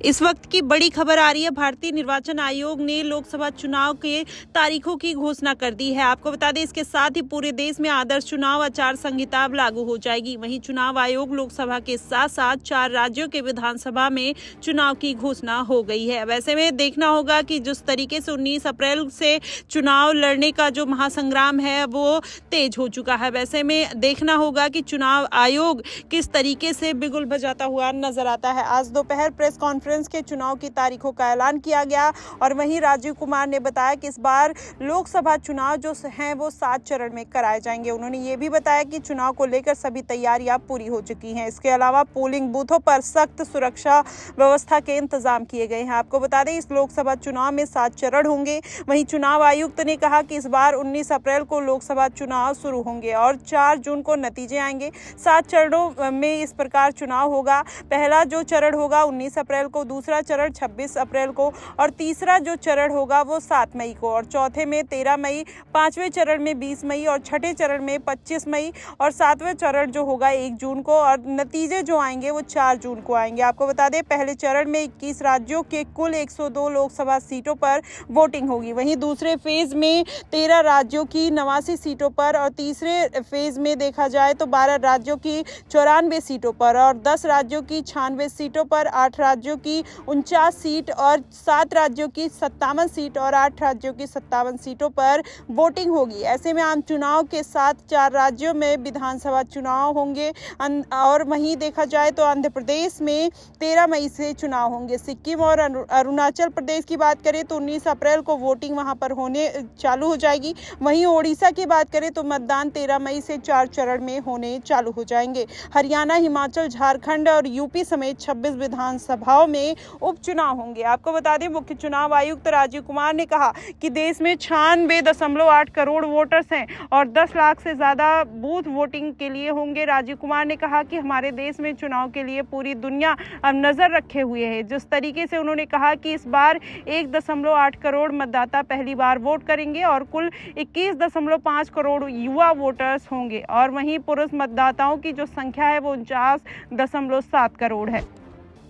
इस वक्त की बड़ी खबर आ रही है। भारतीय निर्वाचन आयोग ने लोकसभा चुनाव के तारीखों की घोषणा कर दी है। आपको बता दें, इसके साथ ही पूरे देश में आदर्श चुनाव आचार संहिता लागू हो जाएगी। वहीं चुनाव आयोग लोकसभा के साथ साथ 4 राज्यों के विधानसभा में चुनाव की घोषणा हो गई है। वैसे में देखना होगा कि जिस तरीके से 19 अप्रैल से चुनाव लड़ने का जो महासंग्राम है वो तेज हो चुका है। वैसे में देखना होगा कि चुनाव आयोग किस तरीके से बिगुल बजाता हुआ नजर आता है। आज दोपहर प्रेस कॉन्फ्रेंस के चुनाव की तारीखों का ऐलान किया गया और वहीं राजीव कुमार ने बताया कि इस बार लोकसभा चुनाव जो हैं वो 7 चरण में कराए जाएंगे। उन्होंने ये भी बताया कि चुनाव को लेकर सभी तैयारियां पूरी हो चुकी हैं। इसके अलावा पोलिंग बूथों पर सख्त सुरक्षा व्यवस्था के इंतजाम किए गए हैं। आपको बता दें, इस लोकसभा चुनाव में 7 चरण होंगे। वहीं चुनाव आयुक्त ने कहा कि इस बार 19 अप्रैल को लोकसभा चुनाव शुरू होंगे और 4 जून को नतीजे आएंगे। 7 चरणों में इस प्रकार चुनाव होगा। पहला जो चरण होगा 19 अप्रैल को, दूसरा चरण 26 अप्रैल को और तीसरा जो चरण होगा वो 7 मई को और चौथे में 13 मई, 5वें चरण में 20 मई और छठे चरण में 25 मई और 7वें चरण जो होगा 1 जून को और नतीजे जो आएंगे वो 4 जून को आएंगे। आपको बता दें, पहले चरण में 21 राज्यों के कुल 102 लोकसभा सीटों पर वोटिंग होगी। वहीं दूसरे फेज में 13 राज्यों की 89 सीटों पर और तीसरे फेज में देखा जाए तो 12 राज्यों की 94 सीटों पर और 10 राज्यों की 96 सीटों पर, 8 राज्यों की 49 सीट और 7 राज्यों की 57 सीट और 8 राज्यों की 57 सीटों पर वोटिंग होगी। ऐसे में आम चुनाव के साथ 4 राज्यों में विधानसभा चुनाव होंगे और वहीं देखा जाए तो आंध्र प्रदेश में 13 मई से चुनाव होंगे। सिक्किम और अरुणाचल प्रदेश की बात करें तो 19 अप्रैल को वोटिंग वहां पर होने चालू हो जाएगी। वहीं ओडिशा की बात करें तो मतदान 13 मई से 4 चरण में होने चालू हो जाएंगे। हरियाणा, हिमाचल, झारखंड और यूपी समेत 26 विधानसभाओं में उपचुनाव होंगे। आपको बता दें, मुख्य चुनाव आयुक्त राजीव कुमार ने कहा कि देश में 96.8 करोड़ वोटर्स हैं और 10 लाख से ज्यादा बूथ वोटिंग के लिए होंगे। राजीव कुमार ने कहा कि हमारे देश में चुनाव के लिए पूरी दुनिया अब नजर रखे हुए है। जिस तरीके से उन्होंने कहा कि इस बार 1.8 करोड़ मतदाता पहली बार वोट करेंगे और कुल 21.5 करोड़ युवा वोटर्स होंगे और वहीं पुरुष मतदाताओं की जो संख्या है वो 49.7 करोड़ है।